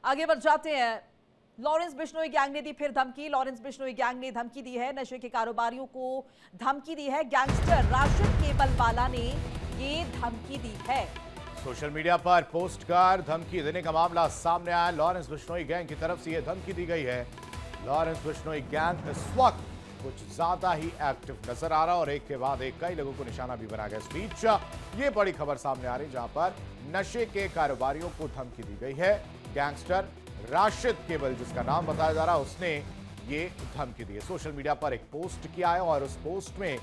आगे बढ़ जाते हैं। लॉरेंस बिश्नोई गैंग ने दी फिर धमकी। लॉरेंस बिश्नोई गैंग ने धमकी दी है, नशे के कारोबारियों को धमकी दी है। गैंगस्टर राशिद केबलवाला ने ये धमकी दी है। सोशल मीडिया पर पोस्ट कर धमकी देने का मामला सामने आया। लॉरेंस बिश्नोई गैंग की तरफ से यह धमकी दी गई है। लॉरेंस बिश्नोई गैंग इस वक्त कुछ ज्यादा ही एक्टिव नजर आ रहा और एक के बाद एक कई लोगों को निशाना भी बना गया। इस बीच ये बड़ी खबर सामने आ रही जहां पर नशे के कारोबारियों को धमकी दी गई है। गैंगस्टर राशिद केबल, जिसका नाम बताया जा रहा है, उसने ये धमकी दी है। सोशल मीडिया पर एक पोस्ट किया है और उस पोस्ट में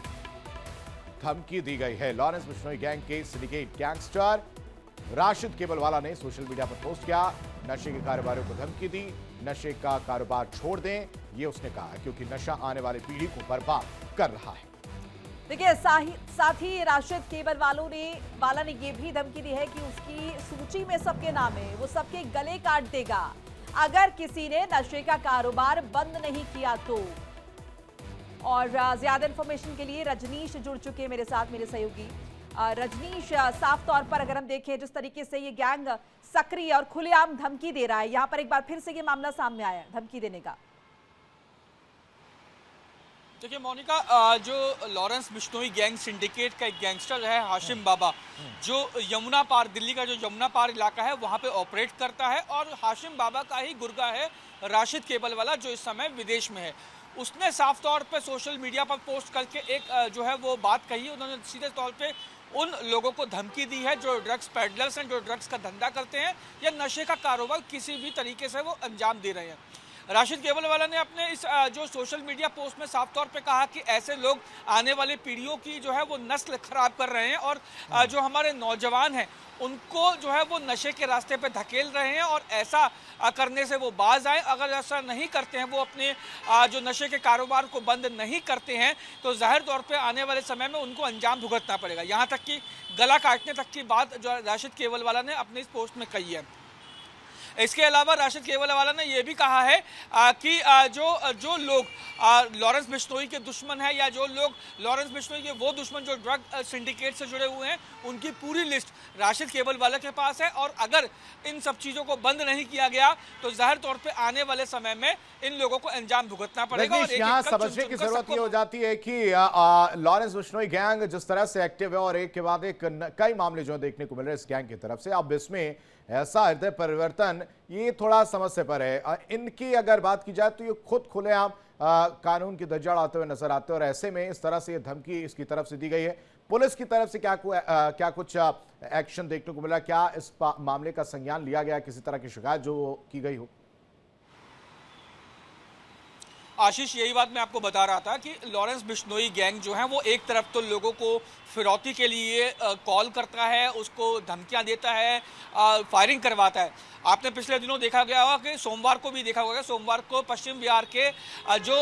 धमकी दी गई है। लॉरेंस बिश्नोई गैंग के सिंडिकेट गैंगस्टर राशिद केबलवाला ने सोशल मीडिया पर पोस्ट किया, नशे के कारोबारियों को धमकी दी, नशे का कारोबार छोड़ दें, ये उसने कहा, क्योंकि नशा आने वाली पीढ़ी को बर्बाद कर रहा है। देखिए, साथ ही राशिद केबलवाला ने ये भी धमकी दी है कि उसकी सूची में सबके नाम है, वो सबके गले काट देगा अगर किसी ने नशे का कारोबार बंद नहीं किया तो। और ज्यादा इंफॉर्मेशन के लिए रजनीश जुड़ चुके हैं मेरे साथ, मेरे सहयोगी। रजनीश, साफ तौर पर अगर हम देखें जिस तरीके से ये गैंग सक्रिय और खुलेआम धमकी दे रहा है, यहाँ पर एक बार फिर से ये मामला सामने आया है धमकी देने का। देखिए मोनिका, जो लॉरेंस बिश्नोई गैंग सिंडिकेट का एक गैंगस्टर है हाशिम बाबा, जो यमुना पार, दिल्ली का जो यमुना पार इलाका है वहाँ पे ऑपरेट करता है, और हाशिम बाबा का ही गुर्गा है राशिद केबलवाला, जो इस समय विदेश में है। उसने साफ तौर पे सोशल मीडिया पर पोस्ट करके एक जो है वो बात कही। उन्होंने सीधे तौर पे उन लोगों को धमकी दी है जो ड्रग्स पेडलर्स हैं, जो ड्रग्स का धंधा करते हैं या नशे का कारोबार किसी भी तरीके से वो अंजाम दे रहे हैं। राशिद केबलवाला ने अपने इस जो सोशल मीडिया पोस्ट में साफ तौर पे कहा कि ऐसे लोग आने वाली पीढ़ियों की जो है वो नस्ल खराब कर रहे हैं, और जो हमारे नौजवान हैं उनको जो है वो नशे के रास्ते पे धकेल रहे हैं, और ऐसा करने से वो बाज आए। अगर ऐसा नहीं करते हैं, वो अपने जो नशे के कारोबार को बंद नहीं करते हैं, तो जाहिर तौर पे आने वाले समय में उनको अंजाम भुगतना पड़ेगा। यहाँ तक कि गला काटने तक की बात जो राशिद केबलवाला ने अपनी इस पोस्ट में कही है। इसके अलावा राशिद केबलवाला ने यह भी कहा है कि जो लोग लॉरेंस बिश्नोई के दुश्मन हैं, या जो लोग लॉरेंस बिश्नोई के वो दुश्मन जो ड्रग सिंडिकेट से जुड़े हुए हैं, उनकी पूरी लिस्ट राशिद केबलवाला के पास है। और अगर इन सब चीज़ों को बंद नहीं किया गया तो जाहिर तौर पे आने वाले समय में इन लोगों को अंजाम भुगतना पड़ेगा। और यहाँ समझने की जरूरत ये हो जाती है कि लॉरेंस बिश्नोई गैंग जिस तरह से एक्टिव है और एक के बाद एक कई मामले जो देखने को मिल रहे हैं इस गैंग की तरफ से, अब इसमें ऐसा हृदय परिवर्तन ये थोड़ा समस्या पर है। इनकी अगर बात की जाए तो ये खुद खुलेआम कानून की धज्जियां उड़ाते हुए नजर आते हैं, और ऐसे में इस तरह से ये धमकी इसकी तरफ से दी गई है। पुलिस की तरफ से क्या कुछ एक्शन देखने को मिला? क्या इस मामले का संज्ञान लिया गया? किसी तरह की शिकायत जो की गई हो? आशीष, यही बात मैं आपको बता रहा था कि लॉरेंस बिश्नोई गैंग जो है वो एक तरफ तो लोगों को फिरौती के लिए कॉल करता है, उसको धमकियां देता है, फायरिंग करवाता है। आपने पिछले दिनों देखा गया होगा कि सोमवार को भी देखा होगा, सोमवार को पश्चिम बिहार के जो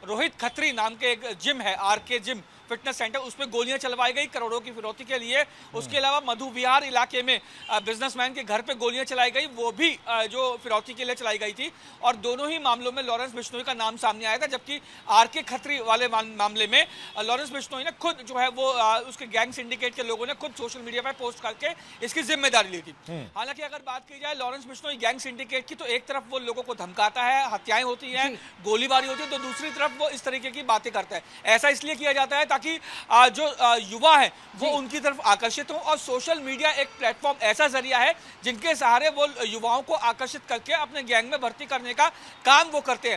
रोहित खत्री नाम के एक जिम है, आरके जिम फिटनेस सेंटर, उस पर गोलियां चलवाई गई करोड़ों की फिरौती के लिए। उसके अलावा मधु विहार इलाके में बिजनेसमैन के घर पे गोलियां चलाई गई, वो भी जो फिरौती के लिए चलाई गई थी। और दोनों ही मामलों में लॉरेंस बिश्नोई का नाम सामने आया था, जबकि आरके खत्री वाले मामले में लॉरेंस बिश्नोई ने खुद जो है वो उसके गैंग सिंडिकेट के लोगों ने खुद सोशल मीडिया पर पोस्ट करके इसकी जिम्मेदारी ली थी। हालांकि अगर बात की जाए लॉरेंस बिश्नोई गैंग सिंडिकेट की, तो एक तरफ वो लोगों को धमकाता है, हत्याएं होती हैं, गोलीबारी होती है, तो दूसरी तरफ वो इस तरीके की बातें करता है। ऐसा इसलिए किया जाता है ताकि जो युवा है वो उनकी तरफ आकर्षित हो, और सोशल मीडिया एक प्लेटफॉर्म ऐसा जरिया है जिनके सहारे वो युवाओं को आकर्षित करके अपने गैंग में भर्ती करने का काम वो करते हैं।